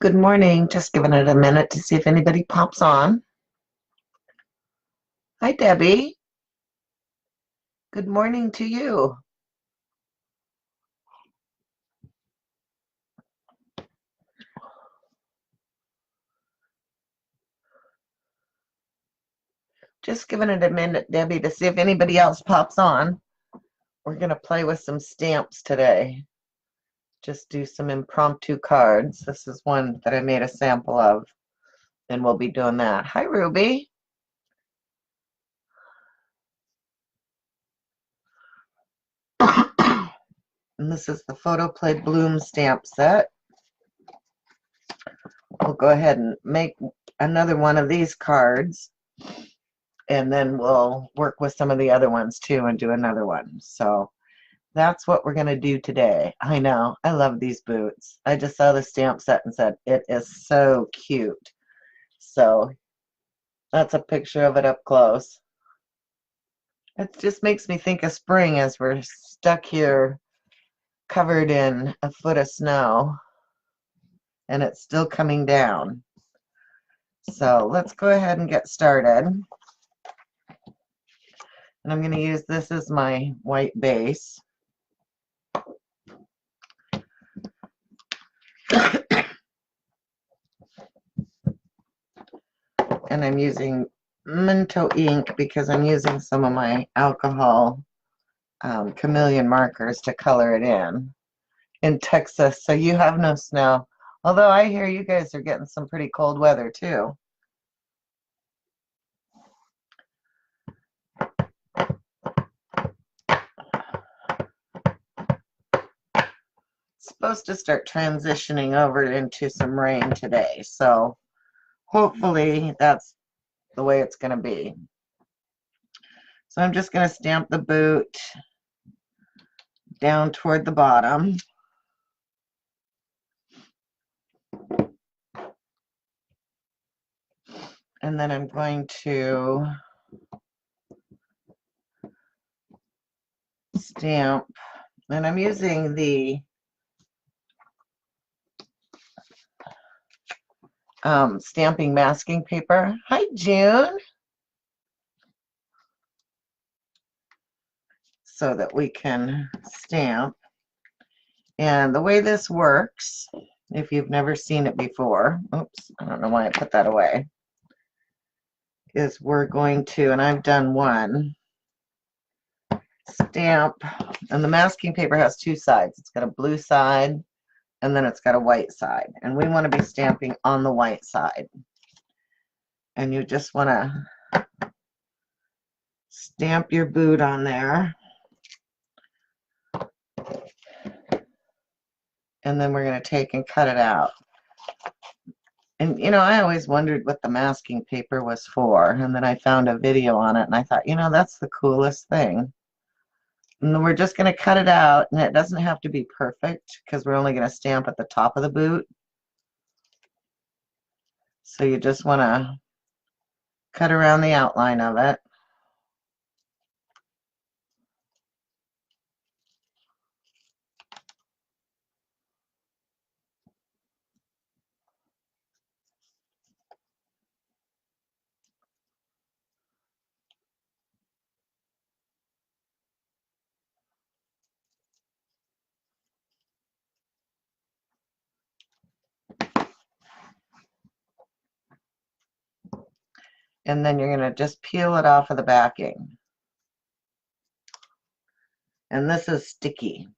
Good morning. Just giving it a minute to see if anybody pops on. Hi, Debbie. Good morning to you. Just giving it a minute, Debbie, to see if anybody else pops on. We're going to play with some stamps today. Just do some impromptu cards. This is one that I made a sample of, and we'll be doing that. Hi, Ruby. And this is the Photo Play Bloom stamp set. We'll go ahead and make another one of these cards, and then we'll work with some of the other ones too and do another one. So that's what we're going to do today. I know. I love these boots. I just saw the stamp set and said, it is so cute. So that's a picture of it up close. It just makes me think of spring as we're stuck here covered in a foot of snow and it's still coming down. So let's go ahead and get started. And I'm going to use this as my white base. And I'm using Minto ink because I'm using some of my alcohol chameleon markers to color it in Texas, so you have no snow. Although I hear you guys are getting some pretty cold weather too. It's supposed to start transitioning over into some rain today, so hopefully that's the way it's going to be. So I'm just going to stamp the boot down toward the bottom. And then I'm going to stamp, and I'm using the stamping masking paper. Hi, June. So that we can stamp. And the way this works, if you've never seen it before, oops, I don't know why I put that away, is we're going to, and I've done one, stamp, and the masking paper has two sides. It's got a blue side, and then it's got a white side. And we want to be stamping on the white side. And you just want to stamp your boot on there. And then we're going to take and cut it out. And, you know, I always wondered what the masking paper was for. And then I found a video on it, and I thought, you know, that's the coolest thing. And then we're just going to cut it out, and it doesn't have to be perfect because we're only going to stamp at the top of the boot. So you just want to cut around the outline of it. And then you're going to just peel it off of the backing. And this is sticky.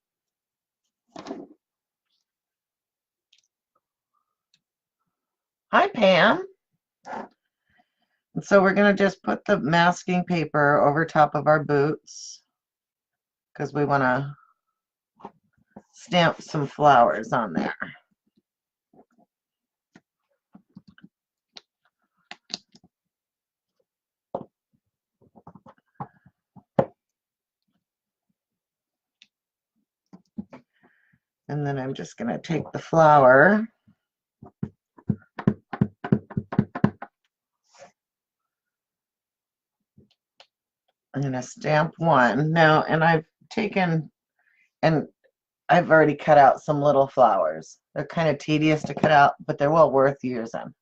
Hi, Pam. And so we're going to just put the masking paper over top of our boots because we want to stamp some flowers on there. And then I'm just going to take the flower I'm going to stamp one now, and I've taken, and I've already cut out some little flowers. They're kind of tedious to cut out, but they're well worth using.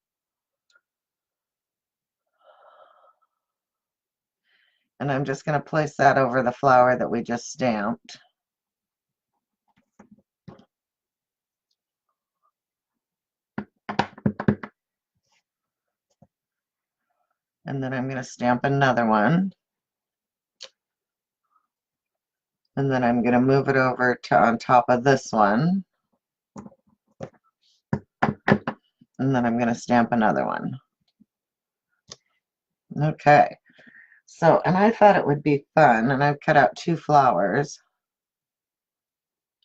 And I'm just going to place that over the flower that we just stamped. And then I'm going to stamp another one. And then I'm going to move it over to on top of this one. And then I'm going to stamp another one. Okay. So, and I thought it would be fun, and I've cut out 2 flowers.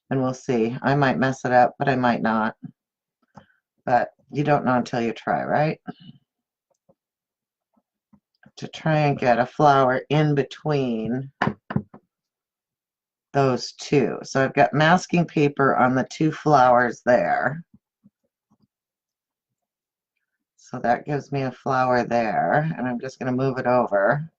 And we'll see. I might mess it up, but I might not. But you don't know until you try, right? To try and get a flower in between those 2. So I've got masking paper on the 2 flowers there. So that gives me a flower there, and I'm just going to move it over.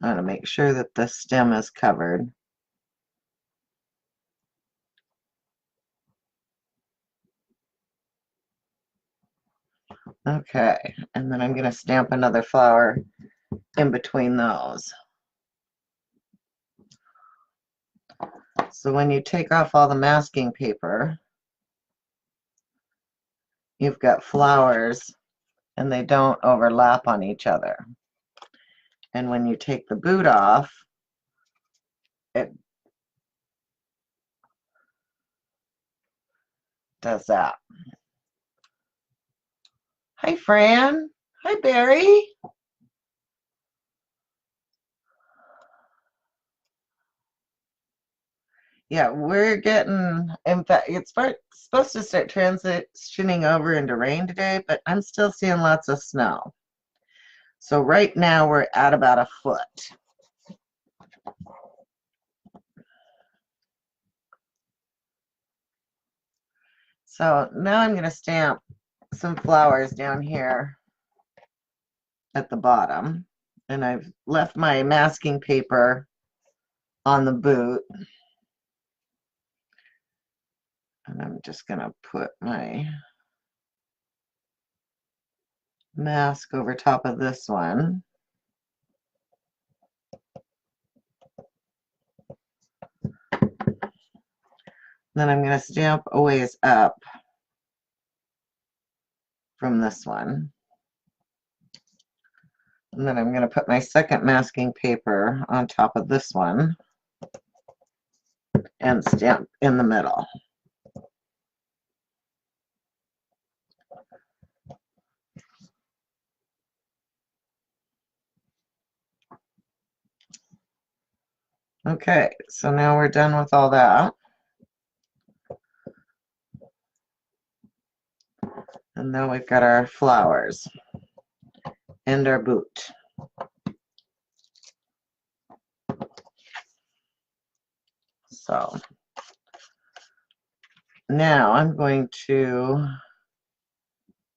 I'm going to make sure that the stem is covered. Okay, and then I'm going to stamp another flower in between those. So when you take off all the masking paper, you've got flowers and they don't overlap on each other. And when you take the boot off, it does that. Hi, Fran. Hi, Barry. Yeah, we're getting, in fact, it's supposed to start transitioning over into rain today, but I'm still seeing lots of snow. So right now we're at about a foot. So now I'm going to stamp some flowers down here at the bottom. And I've left my masking paper on the boot. And I'm just going to put my mask over top of this one. Then I'm going to stamp a ways up from this one. And then I'm going to put my second masking paper on top of this one and stamp in the middle. Okay, so now we're done with all that. And now we've got our flowers and our boot. So now I'm going to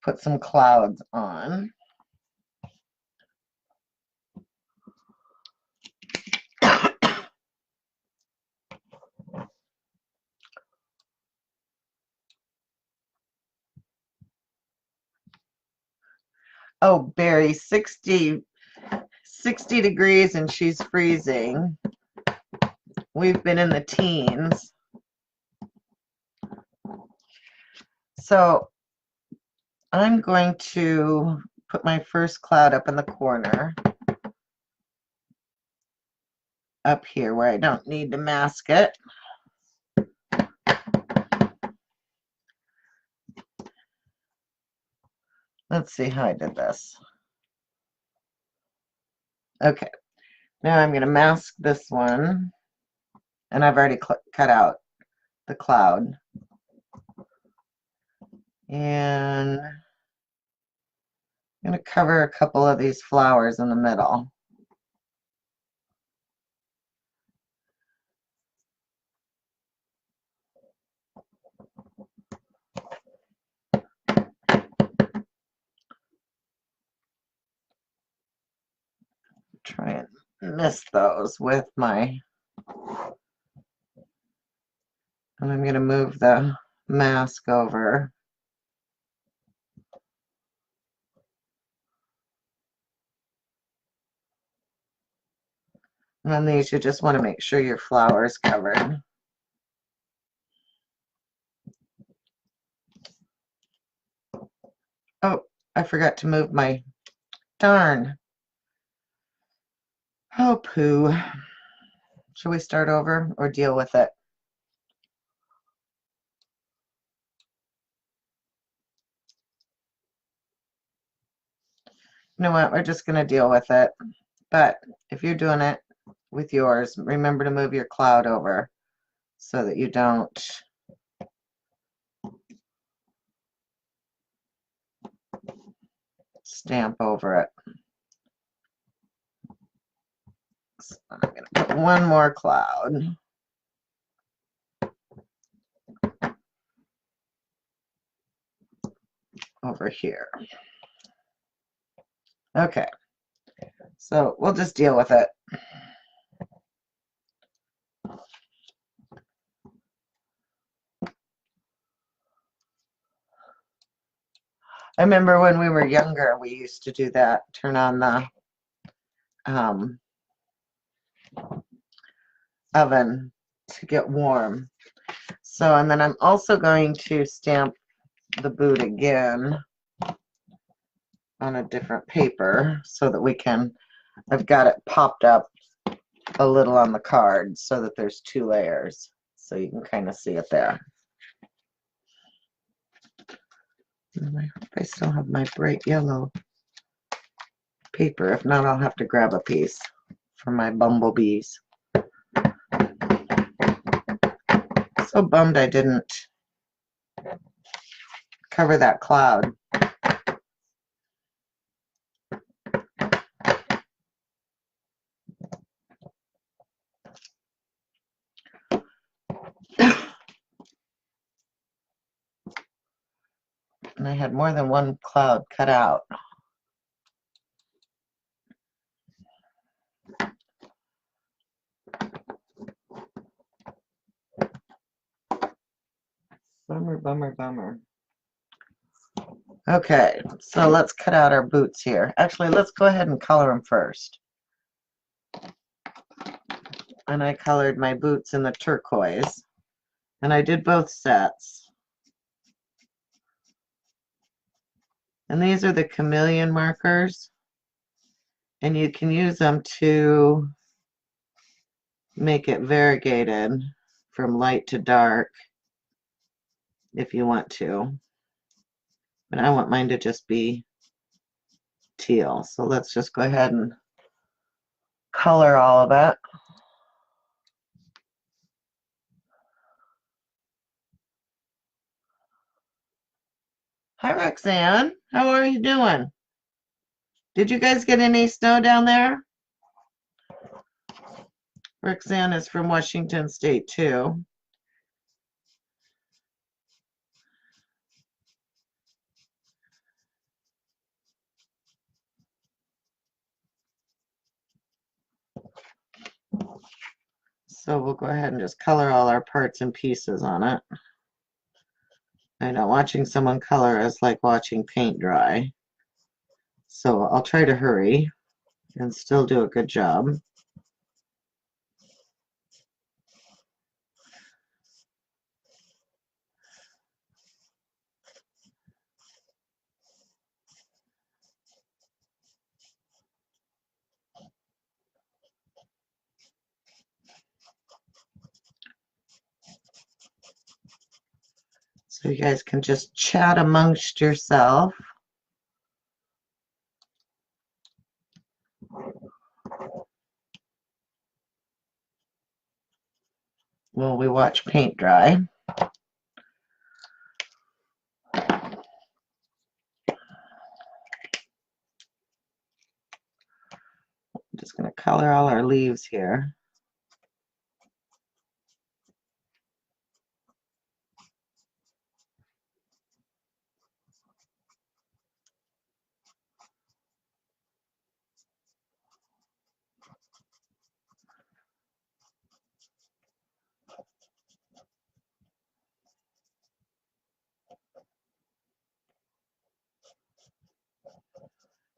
put some clouds on. Oh, Barry, 60 degrees and she's freezing. We've been in the teens. So I'm going to put my first cloud up in the corner. Up here where I don't need to mask it. Let's see how I did this. Okay, now I'm going to mask this one, and I've already cut out the cloud. And I'm going to cover a couple of these flowers in the middle. try and miss those with my, and I'm going to move the mask over. And on these, you just want to make sure your flower is covered. Oh, I forgot to move my, darn. Oh, poo. Shall we start over or deal with it? You know what? We're just going to deal with it. But if you're doing it with yours, remember to move your cloud over so that you don't stamp over it. So I'm going to put one more cloud over here. Okay, so we'll just deal with it. I remember when we were younger, we used to do that, turn on the oven to get warm. So, and then I'm also going to stamp the boot again on a different paper so that we can, I've got it popped up a little on the card so that there's two layers. So you can kind of see it there. And I hope I still have my bright yellow paper. If not, I'll have to grab a piece for my bumblebees. So bummed I didn't cover that cloud. And I had more than one cloud cut out. Bummer, bummer, bummer. Okay, so let's cut out our boots here. Actually, let's go ahead and color them first. And I colored my boots in the turquoise. And I did both sets. And these are the chameleon markers. And you can use them to make it variegated from light to dark if you want to. But I want mine to just be teal. So let's just go ahead and color all of it. Hi, Roxanne. How are you doing? Did you guys get any snow down there? Roxanne is from Washington State, too. So we'll go ahead and just color all our parts and pieces on it. I know watching someone color is like watching paint dry. So I'll try to hurry and still do a good job. So you guys can just chat amongst yourself. While we watch paint dry. I'm just going to color all our leaves here.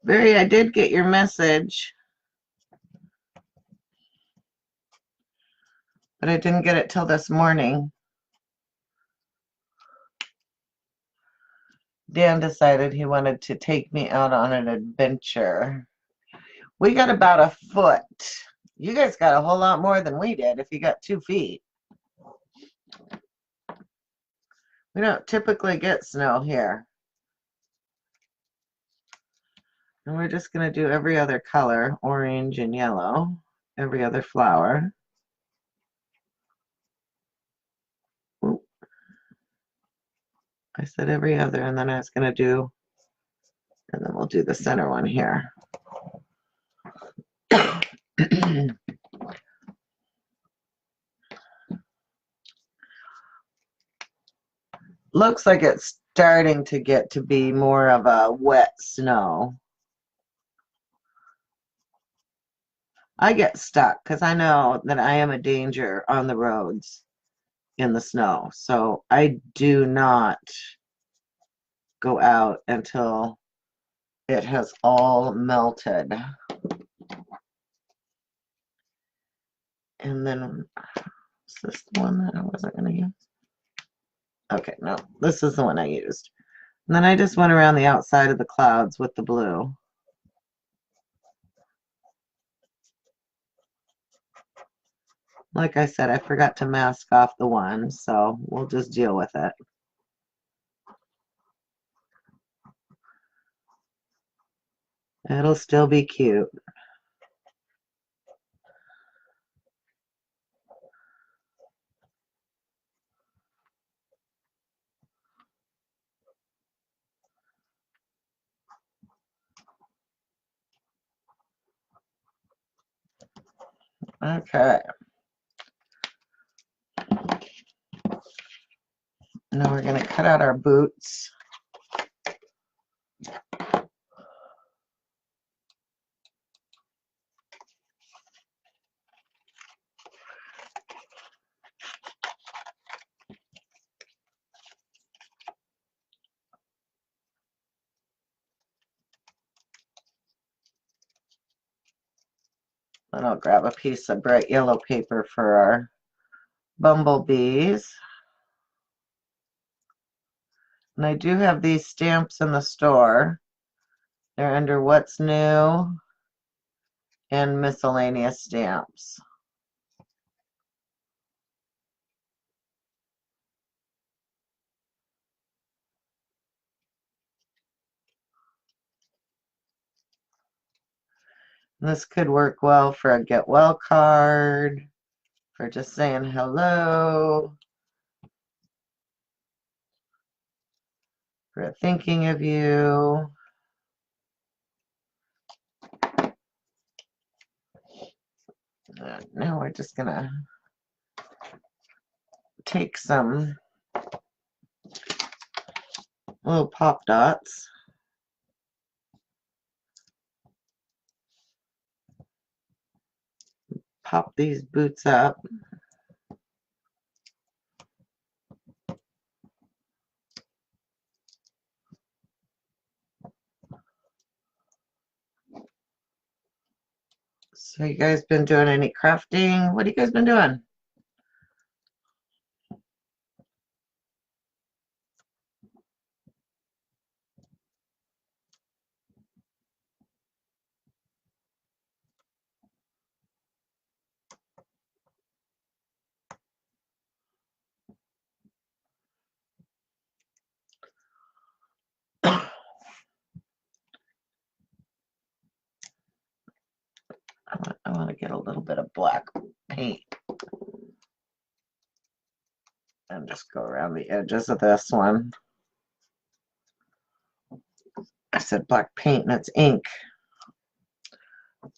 Barry, I did get your message, but I didn't get it till this morning. Dan decided he wanted to take me out on an adventure. We got about a foot. You guys got a whole lot more than we did if you got 2 feet. We don't typically get snow here. And we're just going to do every other color, orange and yellow, every other flower. Oop. I said every other, and then I was going to do, and then we'll do the center one here. Looks like it's starting to get to be more of a wet snow. I get stuck because I know that I am a danger on the roads in the snow. So I do not go out until it has all melted. And then, is this the one that I wasn't going to use? Okay, no, this is the one I used. And then I just went around the outside of the clouds with the blue. Like I said, I forgot to mask off the one, so we'll just deal with it. It'll still be cute. Okay. Now we're going to cut out our boots. And I'll grab a piece of bright yellow paper for our bumblebees. And I do have these stamps in the store. They're under What's New and Miscellaneous Stamps. And this could work well for a get well card, for just saying hello, for thinking of you. Now we're just gonna take some little pop dots. Pop these boots up. So you guys been doing any crafting? What have you guys been doing? I want to get a little bit of black paint and just go around the edges of this one. I said black paint and it's ink.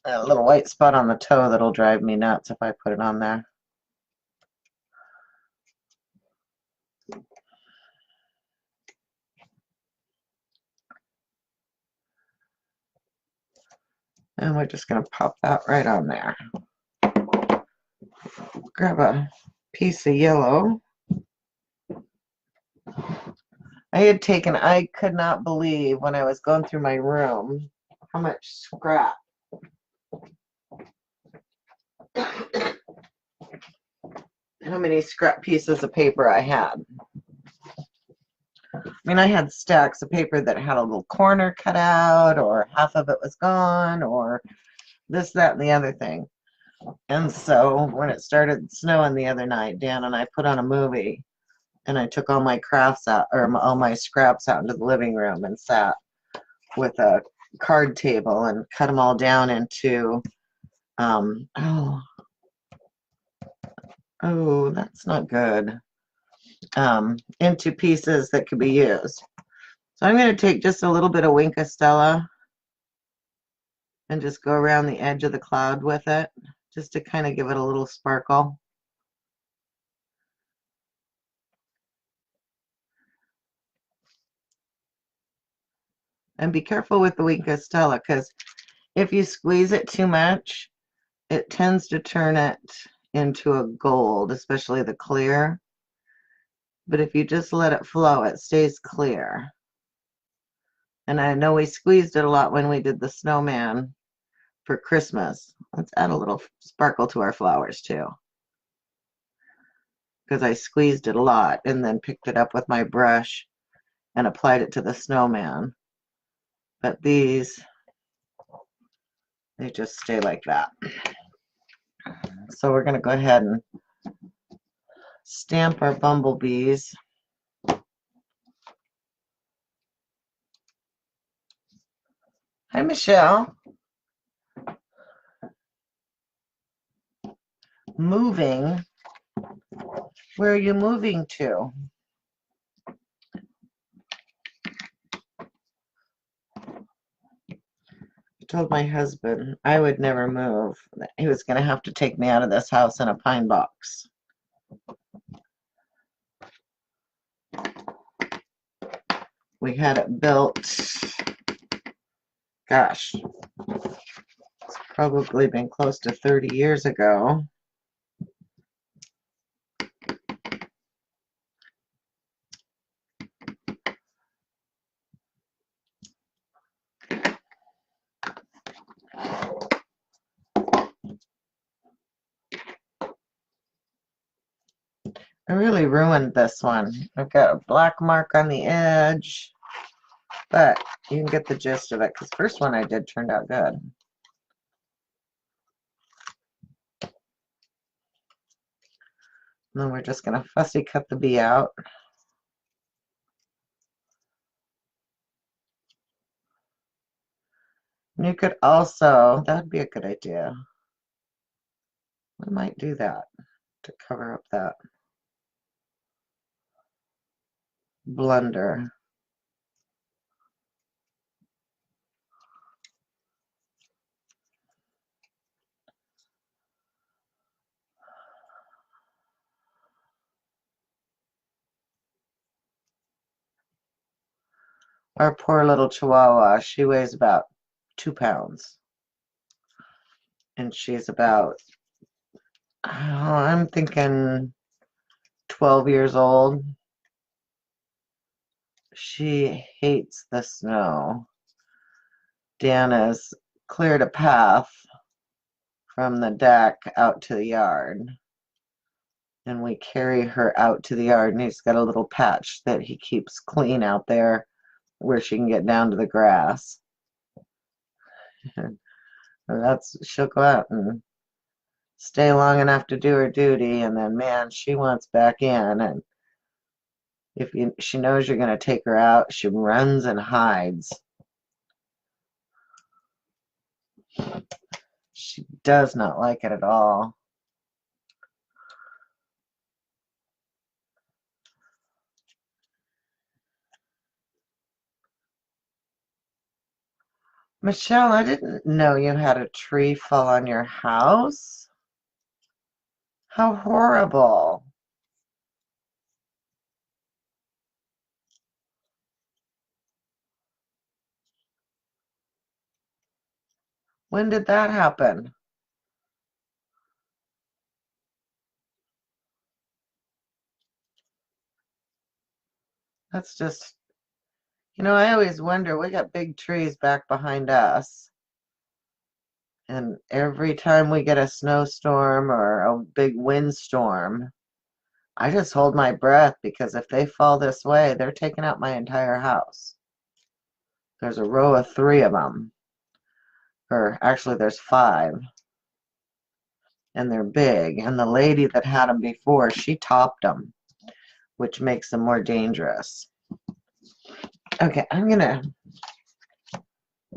A little white spot on the toe that'll drive me nuts if I put it on there. And we're just going to pop that right on there. Grab a piece of yellow. I could not believe when I was going through my room how much scrap. How many scrap pieces of paper I had. I mean, I had stacks of paper that had a little corner cut out, or half of it was gone, or this, that, and the other thing. And so when it started snowing the other night, Dan and I put on a movie, and I took all my crafts out, or all my scraps out into the living room and sat with a card table and cut them all down into, oh, that's not good, into pieces that could be used. So I'm going to take just a little bit of Wink of Stella and just go around the edge of the cloud with it, just to kind of give it a little sparkle. And be careful with the Wink of Stella, because if you squeeze it too much, it tends to turn it into a gold, especially the clear. But if you just let it flow, it stays clear. And I know we squeezed it a lot when we did the snowman for Christmas. Let's add a little sparkle to our flowers too, because I squeezed it a lot and then picked it up with my brush and applied it to the snowman. But these, they just stay like that. So we're going to go ahead and stamp our bumblebees. Hi, Michelle. Moving. Where are you moving to? I told my husband I would never move. He was going to have to take me out of this house in a pine box. We had it built, gosh, it's probably been close to 30 years ago. I really ruined this one. I've got a black mark on the edge, but you can get the gist of it, because the first one I did turned out good. And then we're just going to fussy cut the bee out. And you could also, that would be a good idea. We might do that to cover up that blunder. Our poor little Chihuahua, she weighs about 2 pounds. And she's about, oh, I'm thinking 12 years old. She hates the snow. Dan has cleared a path from the deck out to the yard. And we carry her out to the yard, and he's got a little patch that he keeps clean out there where she can get down to the grass. And she'll go out and stay long enough to do her duty, and then, man, she wants back in. And if she knows you're going to take her out, she runs and hides. She does not like it at all. Michelle, I didn't know you had a tree fall on your house. How horrible. When did that happen? That's just, You know, I always wonder, we got big trees back behind us. And every time we get a snowstorm or a big windstorm, I just hold my breath because if they fall this way, they're taking out my entire house. There's a row of 3 of them. Or actually, there's 5. And they're big. And the lady that had them before, she topped them, which makes them more dangerous. Okay, I'm going to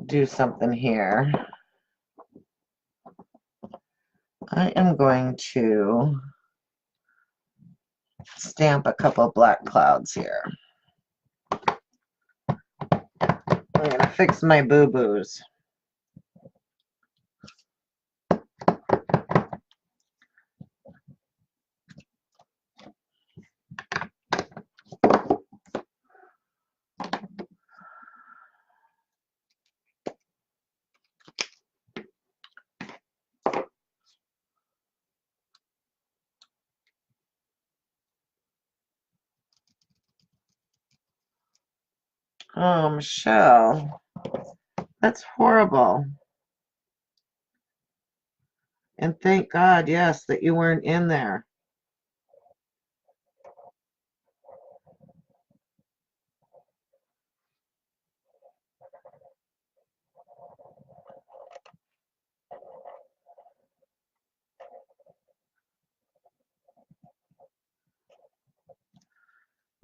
do something here. I am going to stamp a couple black clouds here. I'm going to fix my boo-boos. Oh, Michelle, that's horrible. And thank God, yes, that you weren't in there.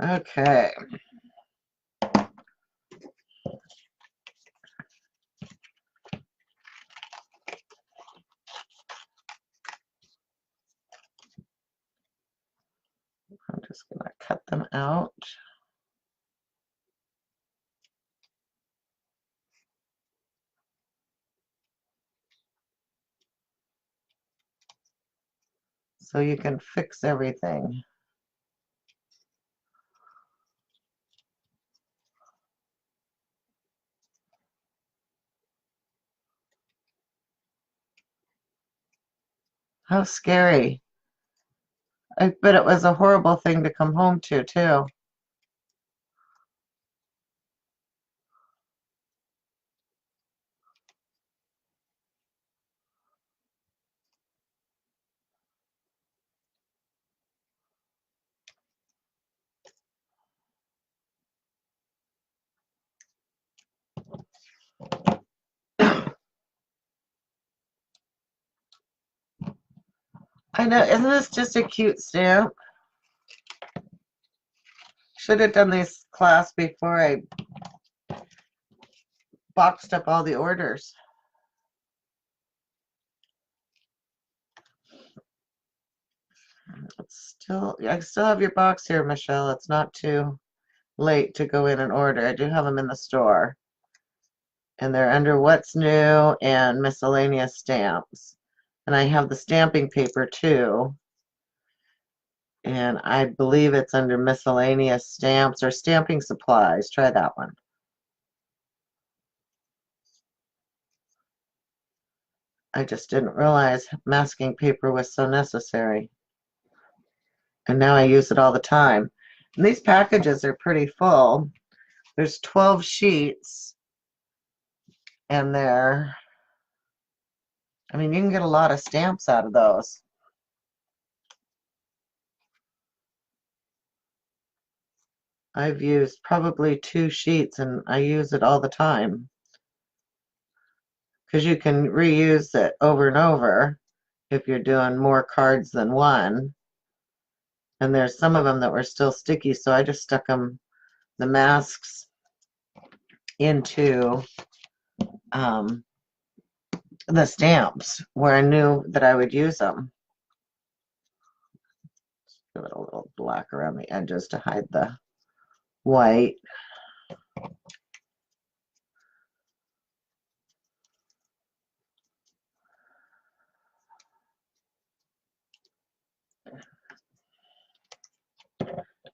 Okay. I'm just going to cut them out. So you can fix everything. How scary. I bet it was a horrible thing to come home to, too. I know, isn't this just a cute stamp? Should have done this class before I boxed up all the orders. I still have your box here, Michelle. It's not too late to go in and order. I do have them in the store. And they're under What's New and Miscellaneous Stamps. And I have the stamping paper too. And I believe it's under Miscellaneous Stamps or Stamping Supplies. Try that one. I just didn't realize masking paper was so necessary. And now I use it all the time. And these packages are pretty full. There's 12 sheets. And I mean, you can get a lot of stamps out of those. I've used probably 2 sheets and I use it all the time. Because you can reuse it over and over if you're doing more cards than one. And there's some of them that were still sticky, so I just stuck the masks into the stamps where I knew that I would use them. Give it a little black around the edges to hide the white.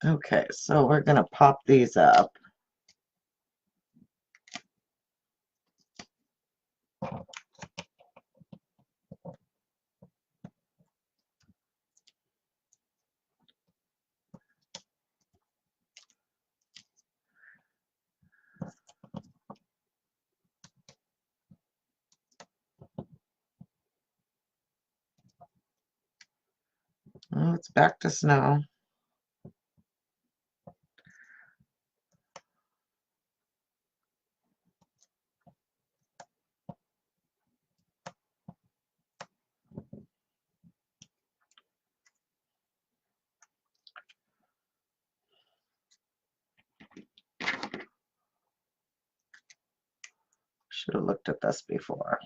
Okay, so we're going to pop these up. it's back to snow. Should have looked at this before.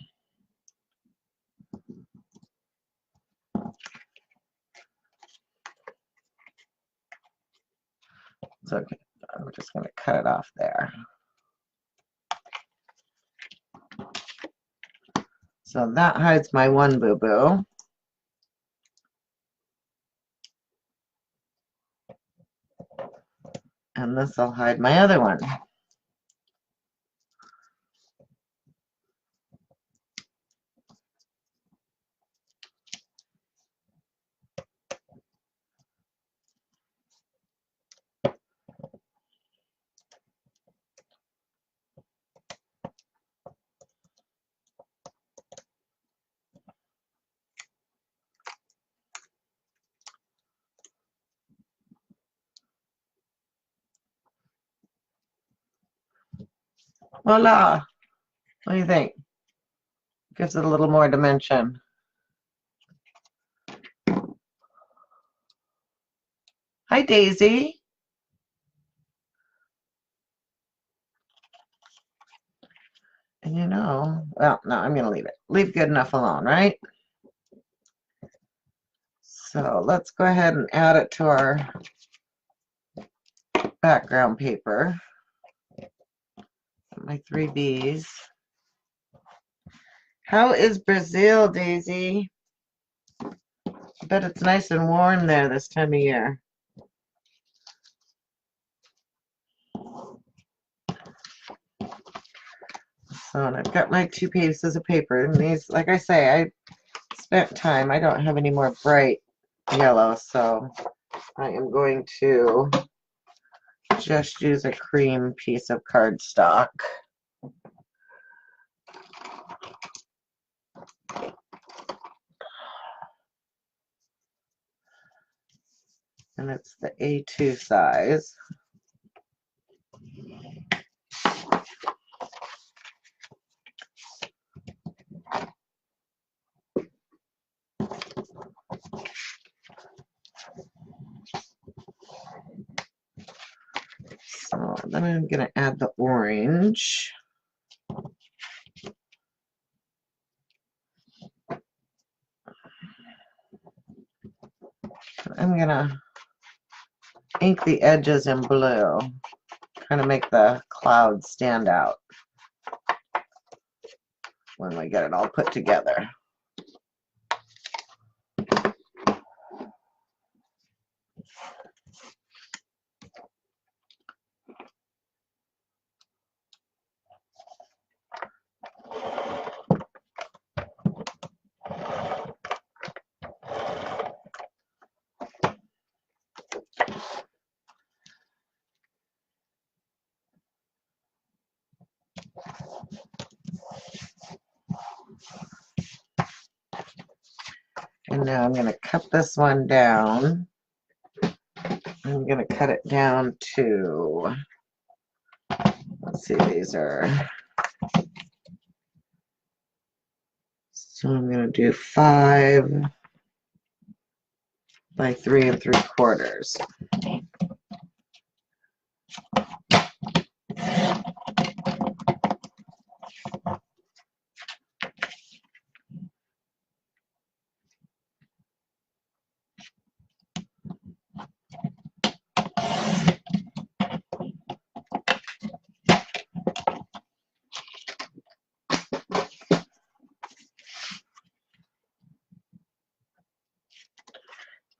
So okay, I'm just going to cut it off there. So that hides my one boo-boo. And this will hide my other one. Voila! What do you think? Gives it a little more dimension. Hi, Daisy. And you know, well, no, I'm going to leave it. Leave good enough alone, right? So let's go ahead and add it to our background paper. My 3Bs. How is Brazil, Daisy? I bet it's nice and warm there this time of year. So, and I've got my 2 pieces of paper, and these, like I say, I spent time. I don't have any more bright yellow, so I am going to just use a cream piece of cardstock. And it's the A2 size. So then I'm going to add the orange. I'm going to ink the edges in blue, kind of make the clouds stand out when we get it all put together. And now I'm going to cut this one down. I'm going to cut it down to, let's see, these are, so I'm going to do 5 by 3 3/4.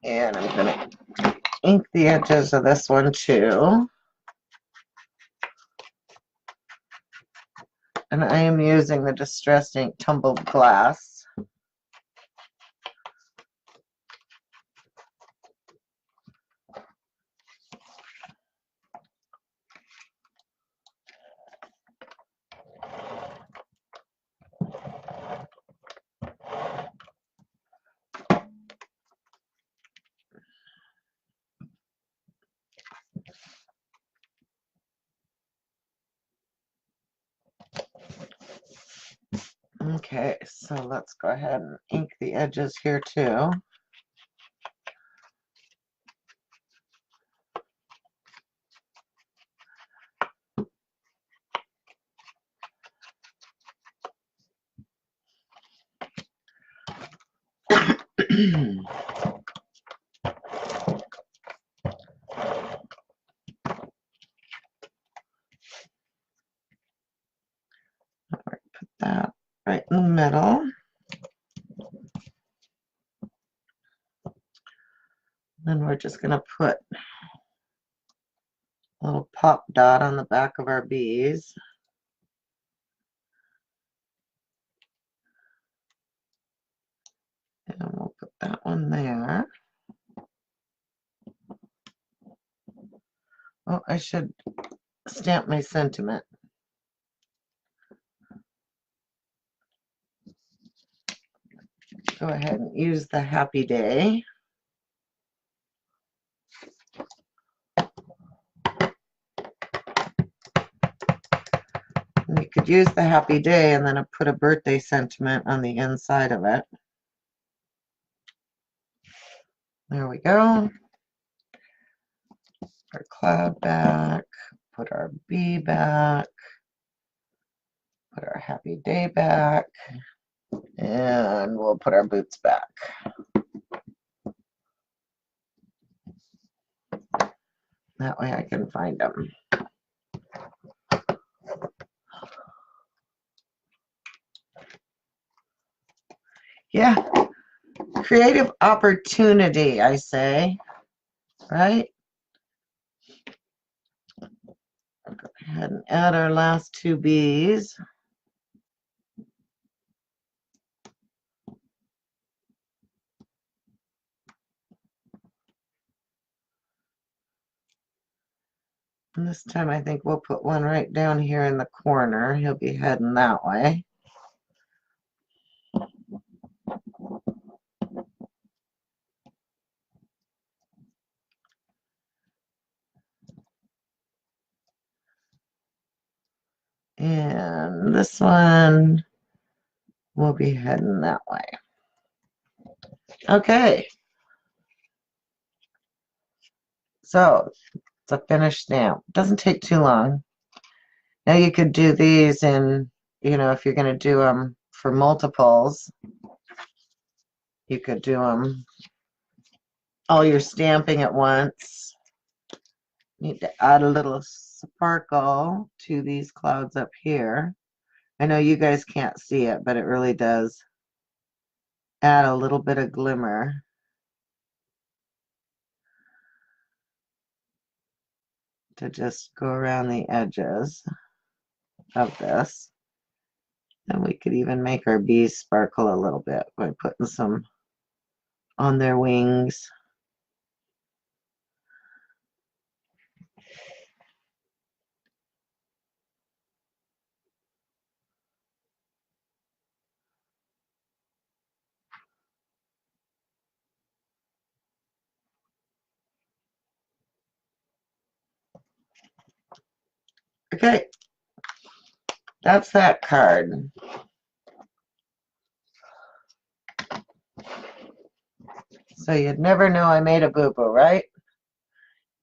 And I'm going to ink the edges of this one too. And I am using the Distress Ink Tumbled Glass. Okay, so let's go ahead and ink the edges here too. Put that right in the middle. Then we're just going to put a little pop dot on the back of our bees. And we'll put that one there. Oh, I should stamp my sentiment. Go ahead and use the happy day. And you could use the happy day and then put a birthday sentiment on the inside of it. There we go. Our cloud back, put our bee back, put our happy day back, and we'll put our boots back. That way I can find them. Yeah, creative opportunity, I say, right? I'll go ahead and add our last two bees. And this time I think we'll put one right down here in the corner. He'll be heading that way. And this one will be heading that way. Okay. So it's a finished stamp. Doesn't take too long. Now you could do these in, if you're going to do them for multiples, you could do them all your stamping at once. Need to add a little sparkle to these clouds up here. I know you guys can't see it, but it really does add a little bit of glimmer. To just go around the edges of this. And we could even make our bees sparkle a little bit by putting some on their wings. Okay, that's that card. So you'd never know I made a boo-boo, right?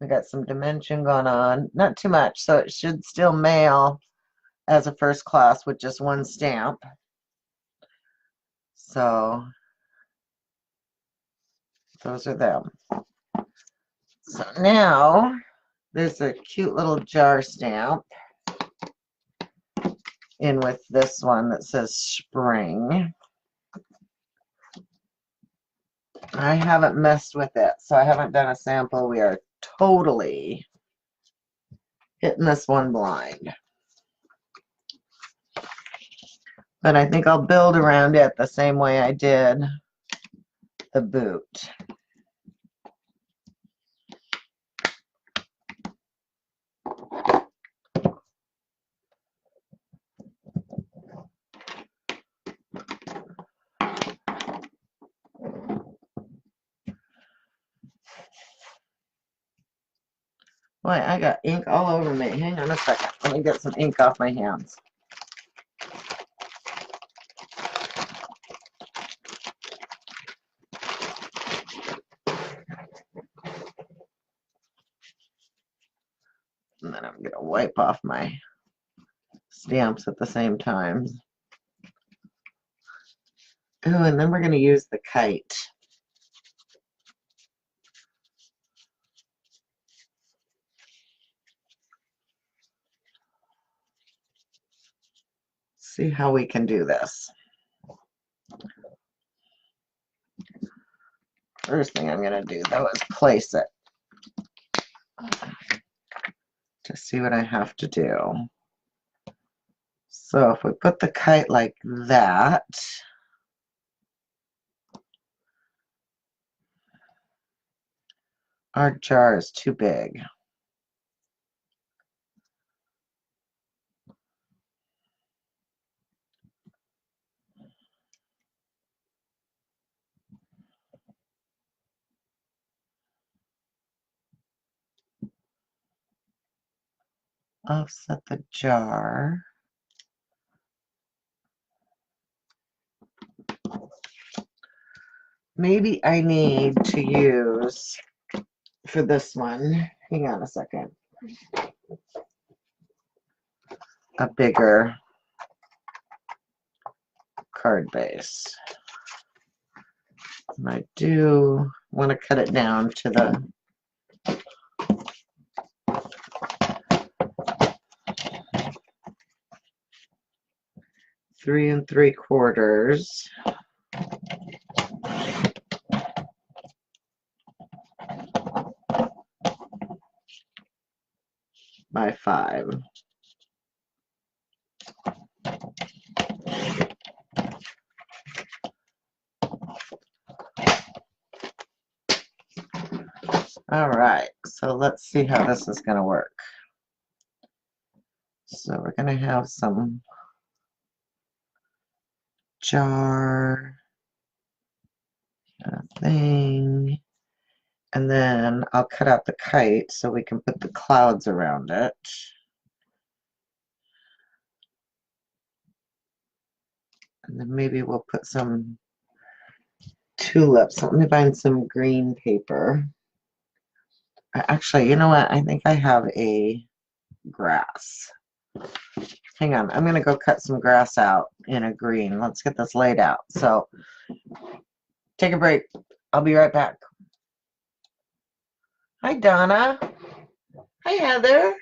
We got some dimension going on. Not too much, so it should still mail as a first class with just one stamp. So those are them. So now there's a cute little jar stamp in with this one that says spring. I haven't messed with it, so I haven't done a sample. We are totally hitting this one blind. But I think I'll build around it the same way I did the boot. Boy, I got ink all over me. Hang on a second. Let me get some ink off my hands. And then I'm going to wipe off my stamps at the same time. Oh, and then we're going to use the kite. See how we can do this. First thing I'm going to do, though, is place it to see what I have to do. So if we put the kite like that, our jar is too big. Offset the jar. Maybe I need to use, for this one, hang on a second, a bigger card base. And I do want to cut it down to the 3 3/4 by 5. All right, so let's see how this is going to work. So we're going to have some jar thing, and then I'll cut out the kite so we can put the clouds around it. And then maybe we'll put some tulips. Let me find some green paper. Actually, you know what? I think I have a grass. Hang on. I'm going to go cut some grass out in a green. Let's get this laid out. So, take a break. I'll be right back. Hi, Donna. Hi, Heather.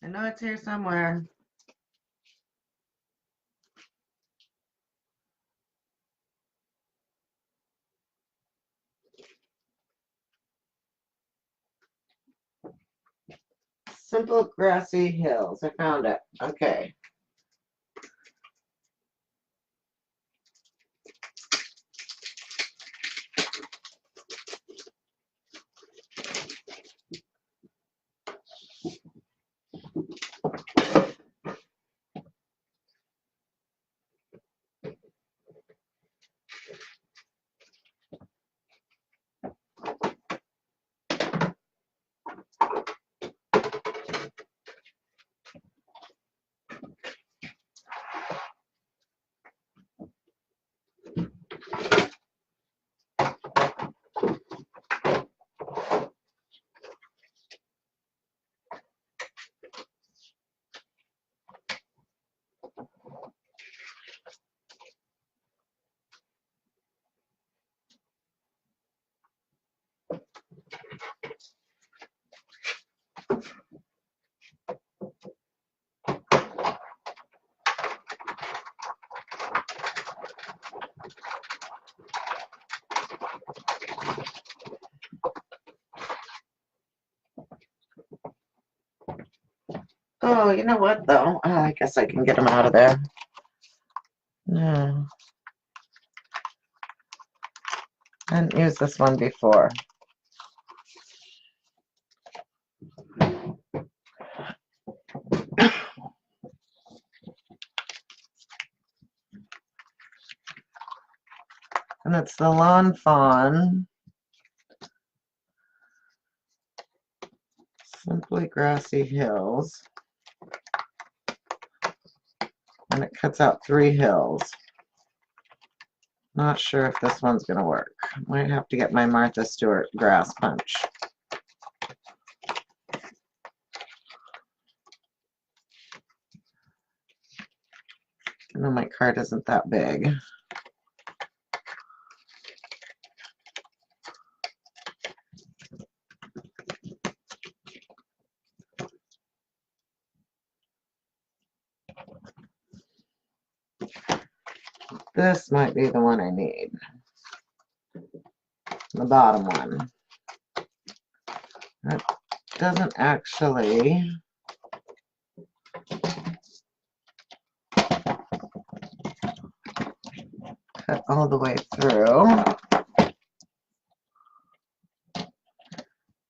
I know it's here somewhere. Simple grassy hills. I found it. Okay. Oh, you know what though? I guess I can get them out of there. No, I hadn't used this one before. And it's the Lawn Fawn Simply Grassy Hills. And it cuts out 3 hills. Not sure if this one's going to work. Might have to get my Martha Stewart grass punch. I know my card isn't that big. This might be the one I need. The bottom one. That doesn't actually cut all the way through.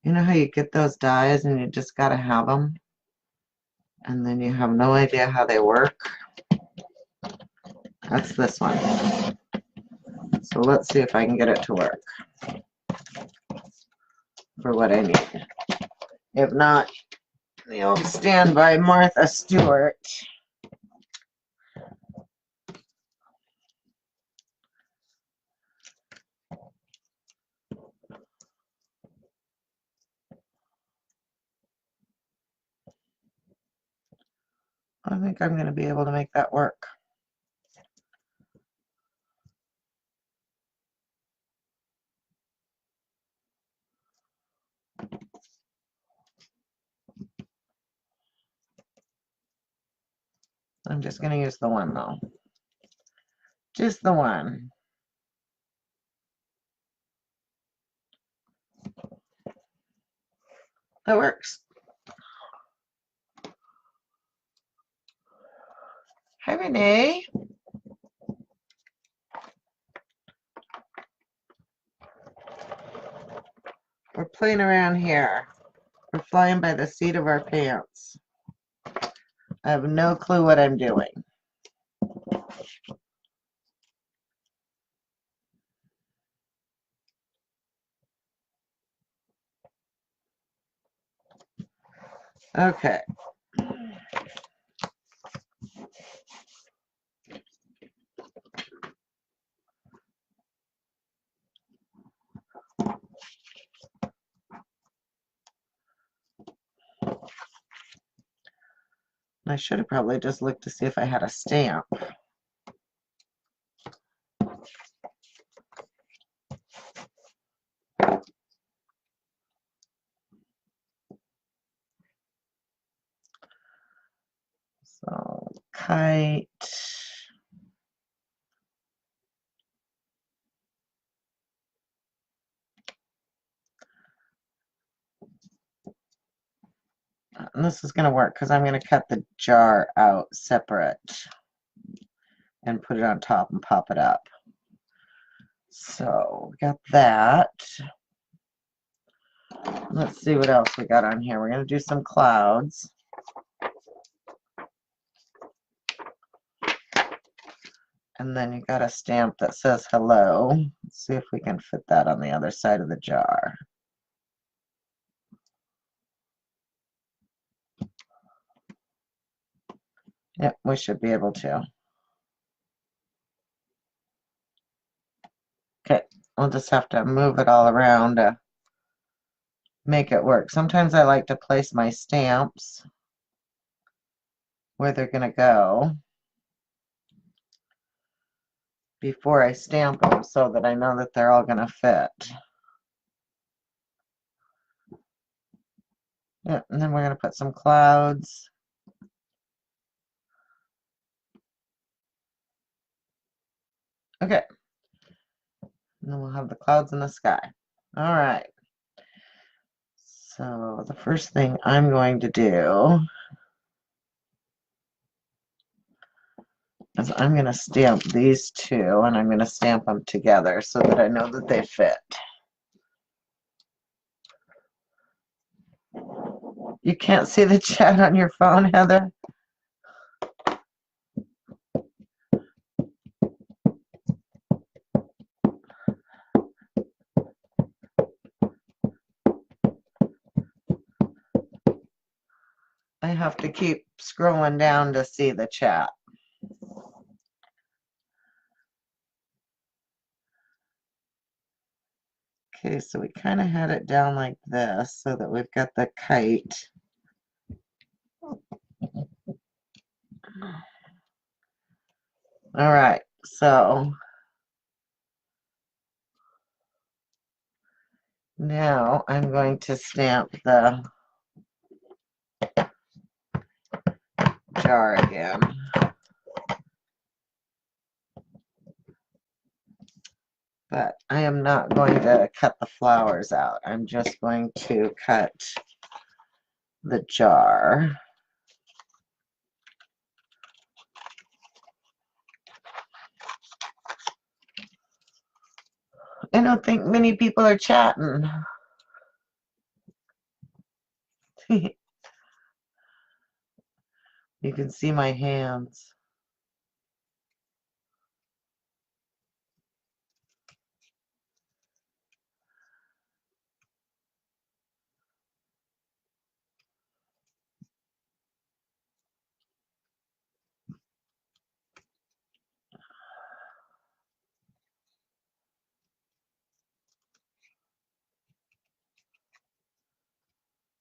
You know how you get those dies and you just gotta have them? And then you have no idea how they work? That's this one. So let's see if I can get it to work for what I need. If not, the old standby Martha Stewart. I think I'm going to be able to make that work. I'm just going to use the one though. Just the one. That works. Hi, Renee. We're playing around here. We're flying by the seat of our pants. I have no clue what I'm doing. Okay. I should have probably just looked to see if I had a stamp. So, kite. And this is going to work because I'm going to cut the jar out separate and put it on top and pop it up. So, we got that. Let's see what else we got on here. We're going to do some clouds. And then you got a stamp that says hello. Let's see if we can fit that on the other side of the jar. Yep, we should be able to. Okay, we'll just have to move it all around to make it work. Sometimes I like to place my stamps where they're going to go before I stamp them so that I know that they're all going to fit. Yep, and then we're going to put some clouds. Okay. And then we'll have the clouds in the sky. All right. So the first thing I'm going to do is I'm going to stamp these two, and I'm going to stamp them together so that I know that they fit. You can't see the chat on your phone, Heather? I have to keep scrolling down to see the chat. Okay, so we kind of had it down like this so that we've got the kite. All right, so now I'm going to stamp the jar again. But I am not going to cut the flowers out. I'm just going to cut the jar. I don't think many people are chatting. You can see my hands.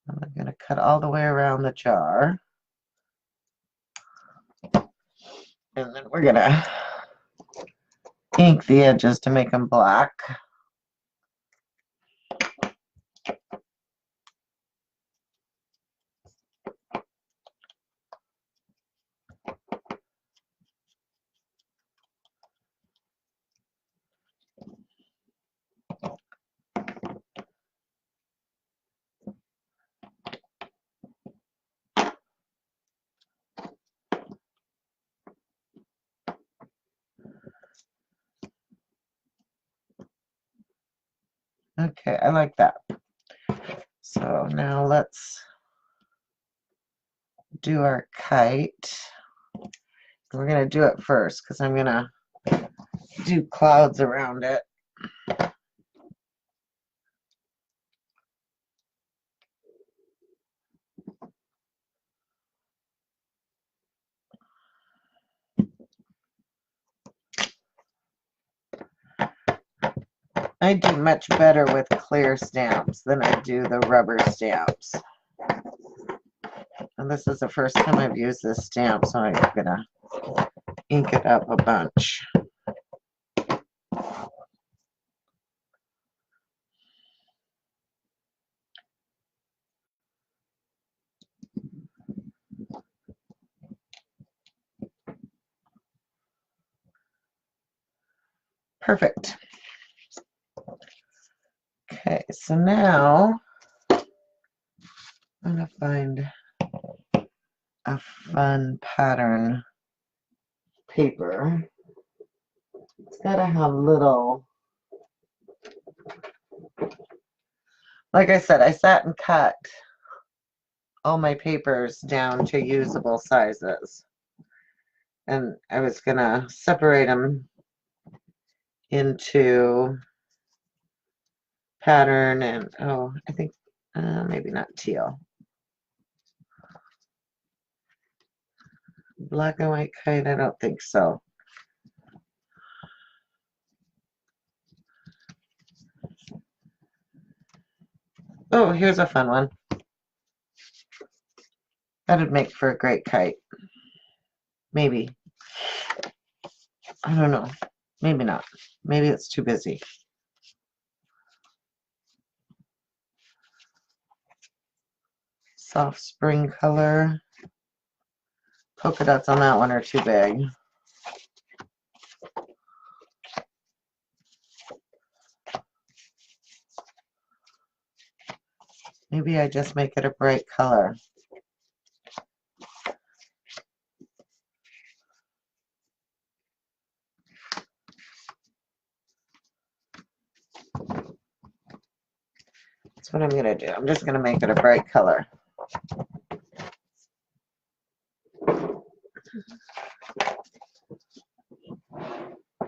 I'm going to cut all the way around the jar. And then we're going to ink the edges to make them black. Okay, I like that. So now let's do our kite. We're going to do it first because I'm going to do clouds around it. I do much better with clear stamps than I do the rubber stamps. And this is the first time I've used this stamp, so I'm going to ink it up a bunch. Perfect. Okay, so now I'm going to find a fun pattern paper. It's got to have little, like I said, I sat and cut all my papers down to usable sizes. And I was going to separate them into pattern and, oh, I think maybe not teal. Black and white kite, I don't think so. Oh, here's a fun one. That'd make for a great kite. Maybe. I don't know. Maybe not. Maybe it's too busy. Soft spring color. Polka dots on that one are too big. Maybe I just make it a bright color. That's what I'm going to do. I'm just going to make it a bright color.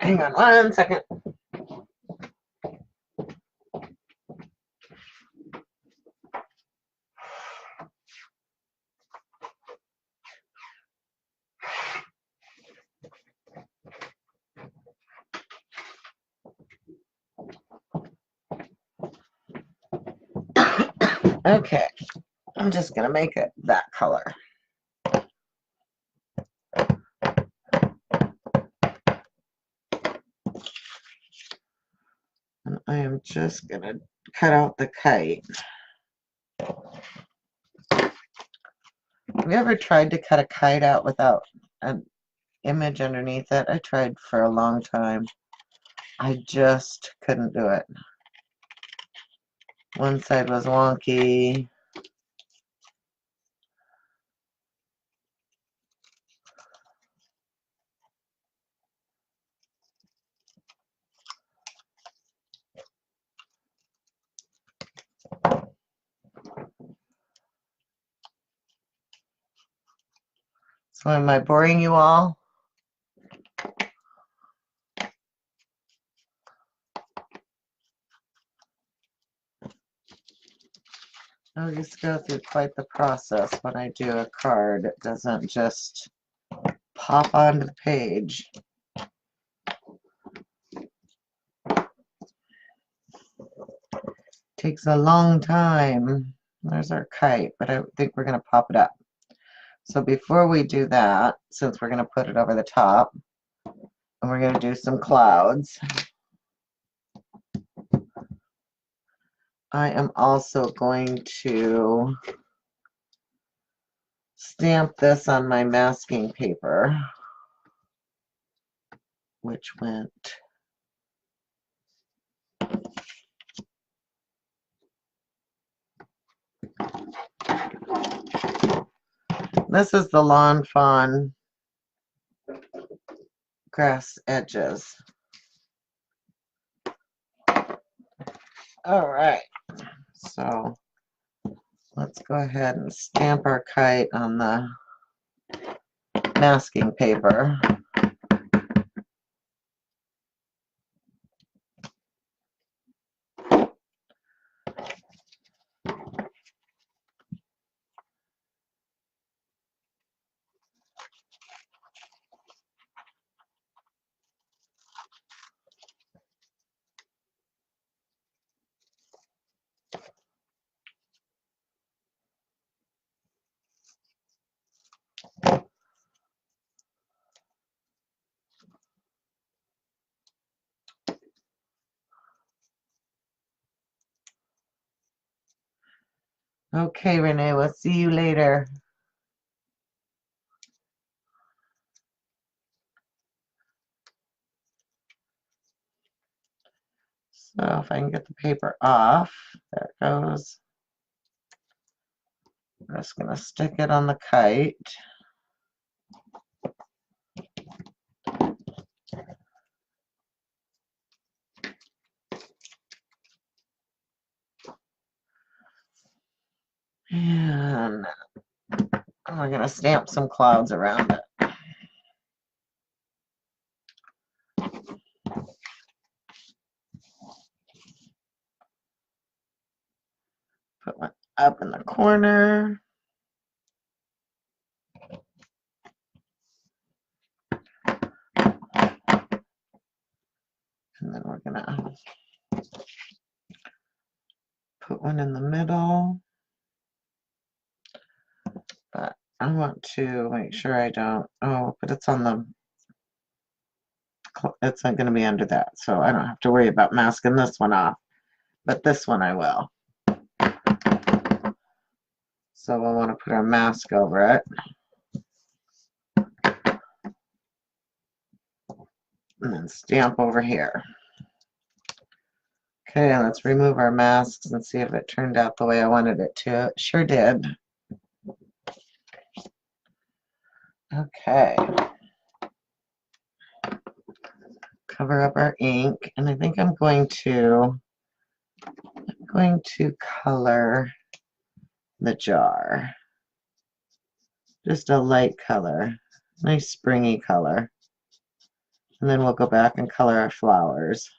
Hang on 1 second. Okay, I'm just going to make it that color. And I am just going to cut out the kite. Have you ever tried to cut a kite out without an image underneath it? I tried for a long time. I just couldn't do it. One side was wonky. So am I boring you all? I just go through quite the process when I do a card. It doesn't just pop onto the page. Takes a long time. There's our kite, but I think we're going to pop it up. So before we do that, since we're going to put it over the top, and we're going to do some clouds, I am also going to stamp this on my masking paper, which went this is the Lawn Fawn Grass Edges. All right, so let's go ahead and stamp our kite on the masking paper. Okay, Renee, we'll see you later. So if I can get the paper off, there it goes. I'm just going to stick it on the kite. And we're going to stamp some clouds around it. Put one up in the corner. And then we're going to put one in the middle. But I want to make sure I don't, oh, but it's on the, it's not going to be under that. So I don't have to worry about masking this one off. But this one I will. So we'll want to put our mask over it. And then stamp over here. Okay, let's remove our masks and see if it turned out the way I wanted it to. It sure did. Okay. Cover up our ink, and I think I'm going to going to color the jar. Just a light color, nice springy color. And then we'll go back and color our flowers.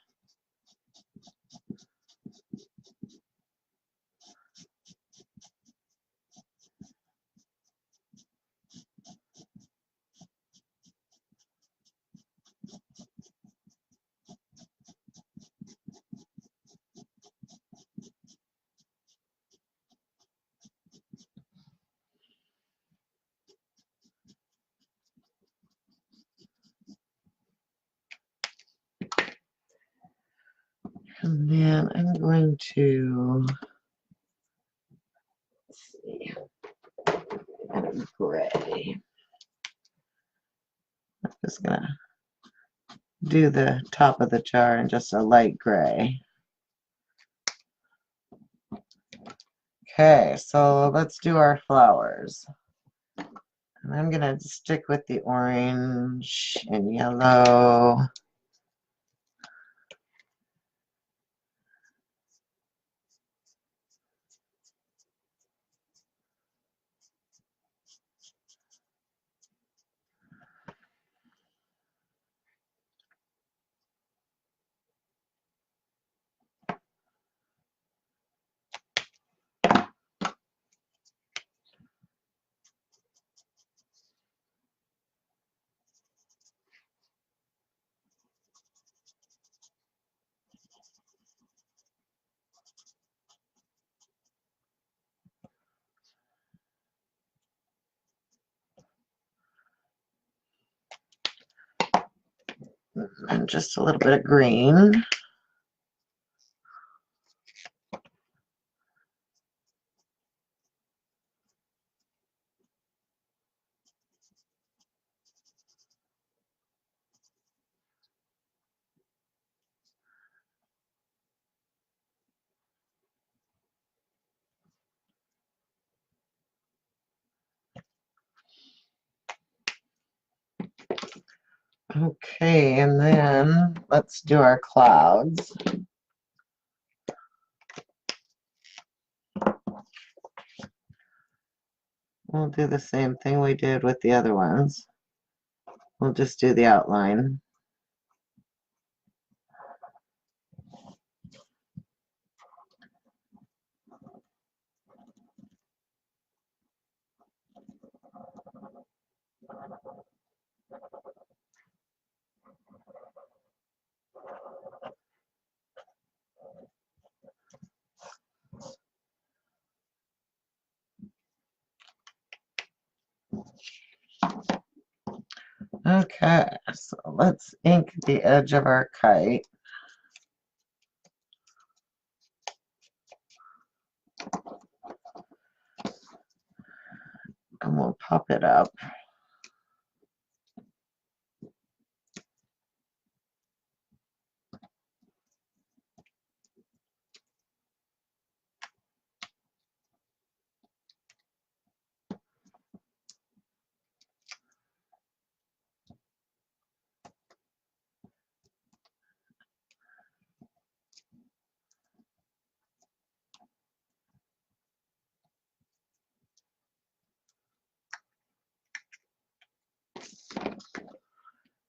And then I'm going to, let's see, gray. I'm just gonna do the top of the jar in just a light gray. Okay, so let's do our flowers. And I'm gonna stick with the orange and yellow. And just a little bit of green. Okay, and then let's do our clouds. We'll do the same thing we did with the other ones. We'll just do the outline. Okay, so let's ink the edge of our kite. And we'll pop it up.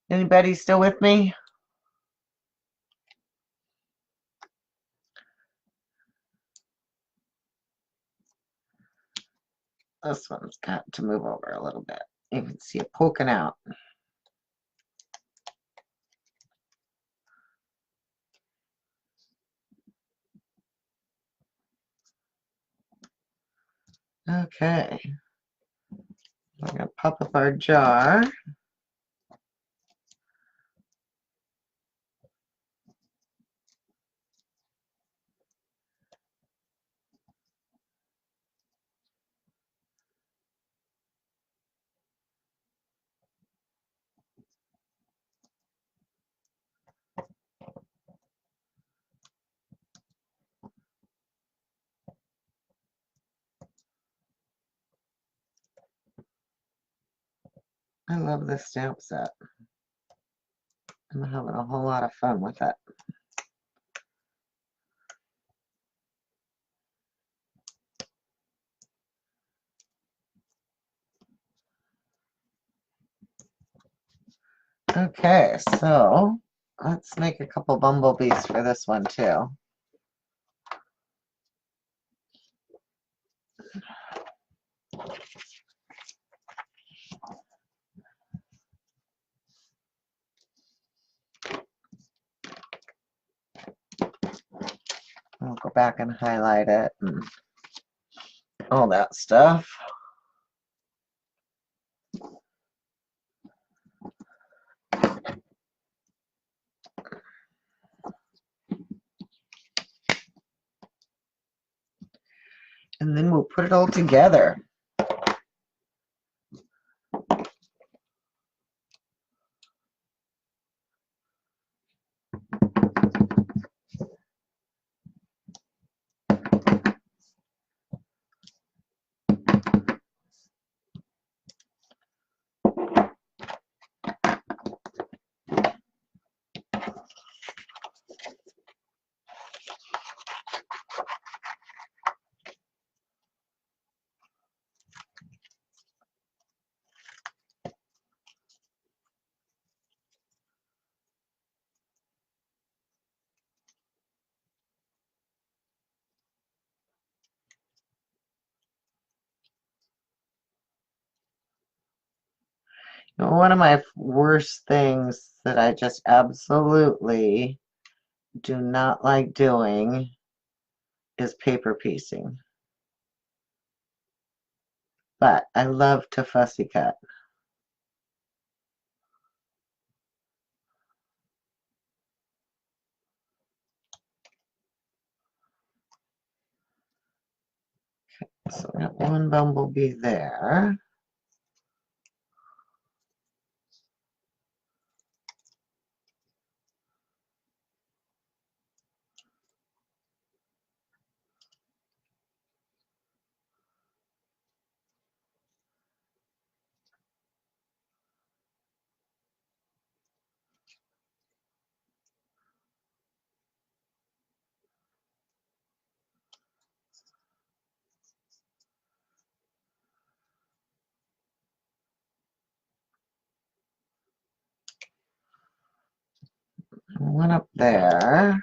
Anybody still with me? This one's got to move over a little bit. You can see it poking out. Okay. We're going to pop up our jar. I love this stamp set. I'm having a whole lot of fun with it. Okay, so let's make a couple bumblebees for this one too. I'll go back and highlight it and all that stuff. And then we'll put it all together. One of my worst things that I just absolutely do not like doing is paper piecing. But I love to fussy cut. So we got one bumblebee there. One up there.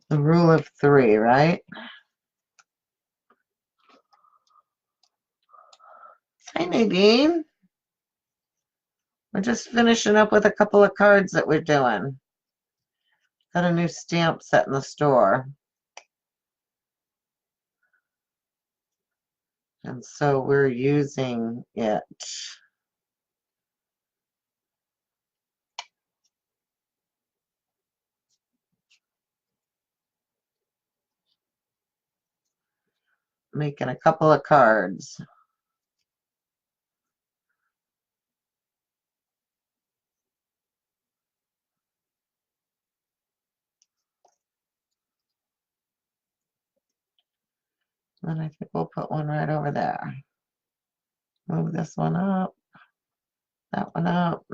The rule of three, right? Hi, Nadine. We're just finishing up with a couple of cards that we're doing. Got a new stamp set in the store. And so we're using it. Making a couple of cards. And I think we'll put one right over there. Move this one up. That one up.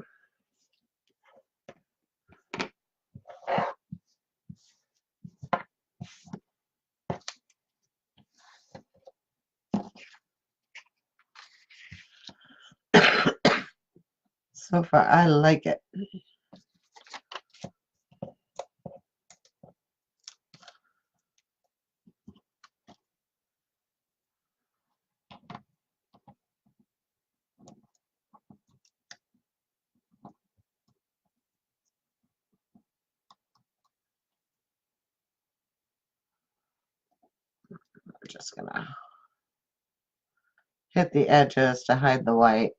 So far, I like it. We're just gonna hit the edges to hide the white.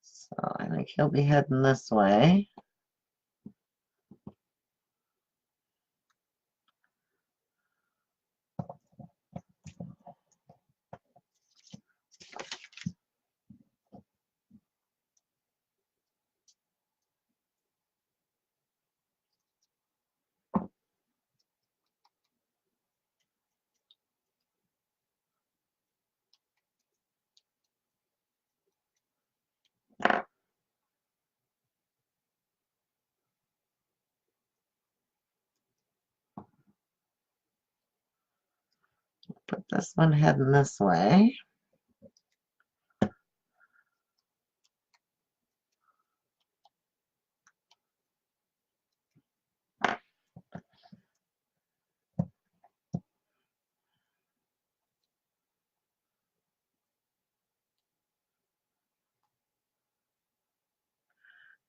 So I think he'll be heading this way. Put this one heading this way.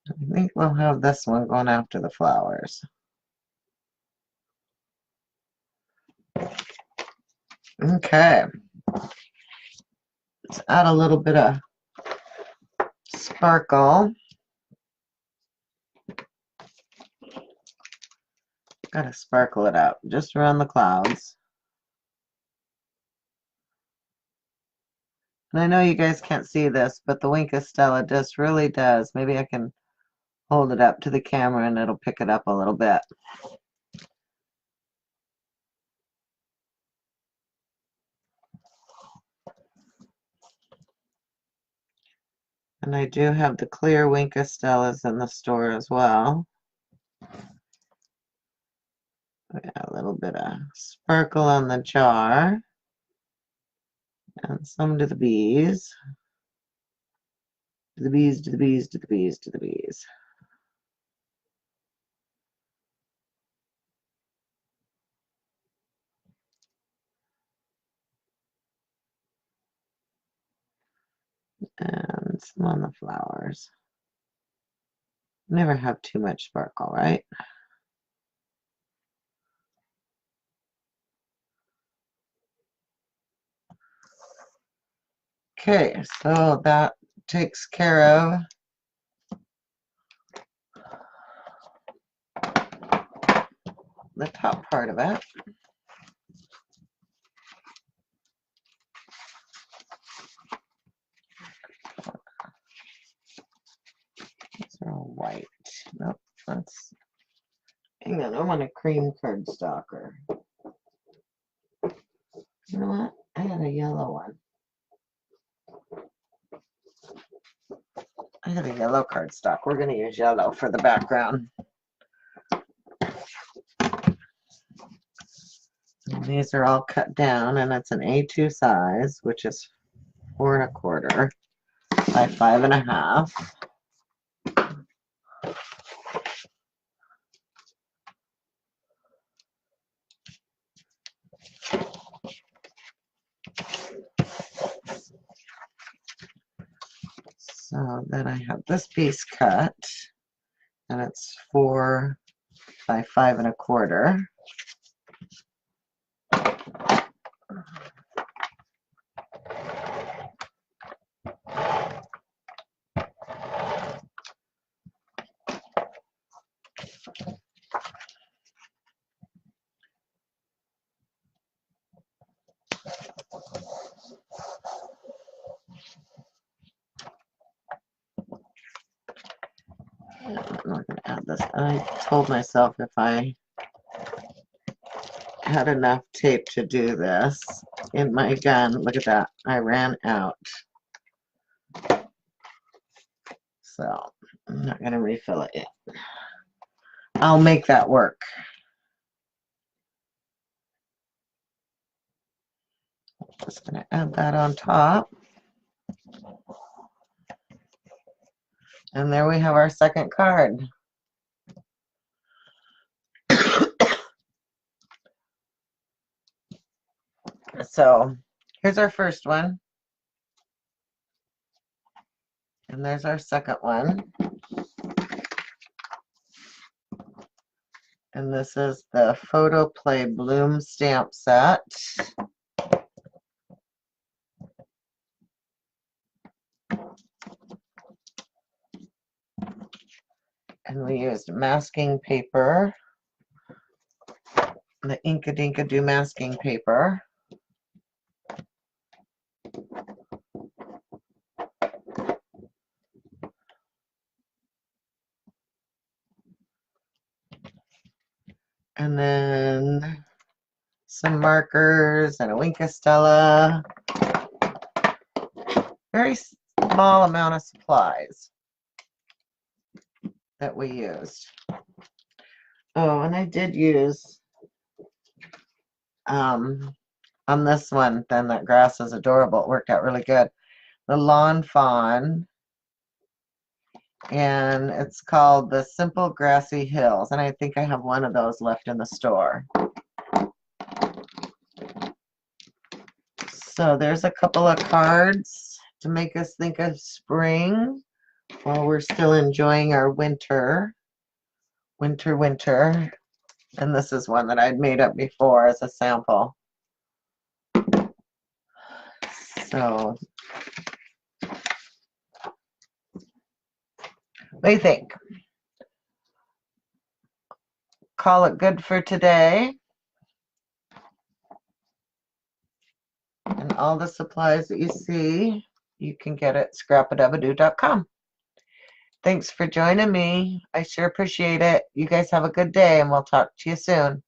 I think we'll have this one going after the flowers. Okay. Let's add a little bit of sparkle. Gotta sparkle it out just around the clouds. And I know you guys can't see this, but the Wink of Stella just really does. Maybe I can hold it up to the camera and it'll pick it up a little bit. And I do have the clear Wink of Stellas in the store as well. We got a little bit of sparkle on the jar. And some to the bees. To the bees, to the bees, to the bees, to the bees. And some on the flowers. Never have too much sparkle, right? Okay, so that takes care of the top part of it. These are all white. Nope, that's, hang on, I want a cream cardstock or, you know what? I got a yellow one. I got a yellow cardstock. We're going to use yellow for the background. And these are all cut down, and it's an A2 size, which is 4 1/4 by 5 1/2. So then I have this piece cut, and it's 4 by 5 1/4. I'm not going to add this. I told myself if I had enough tape to do this in my gun, look at that, I ran out. So I'm not going to refill it yet. I'll make that work. Just going to add that on top. And there we have our second card. So here's our first one. And there's our second one. And this is the Photo Play Bloom stamp set. And we used masking paper, the Inkadinka masking paper. And then some markers and a Wink of Stella. Very small amount of supplies that we used. Oh, and I did use on this one, then that grass is adorable. It worked out really good. The Lawn Fawn, and it's called the Simple Grassy Hills, and I think I have one of those left in the store. So there's a couple of cards to make us think of spring while we're still enjoying our winter. And this is one that I'd made up before as a sample. So, what do you think? Call it good for today. And all the supplies that you see, you can get at scrapofdevadoo.com. Thanks for joining me. I sure appreciate it. You guys have a good day, and we'll talk to you soon.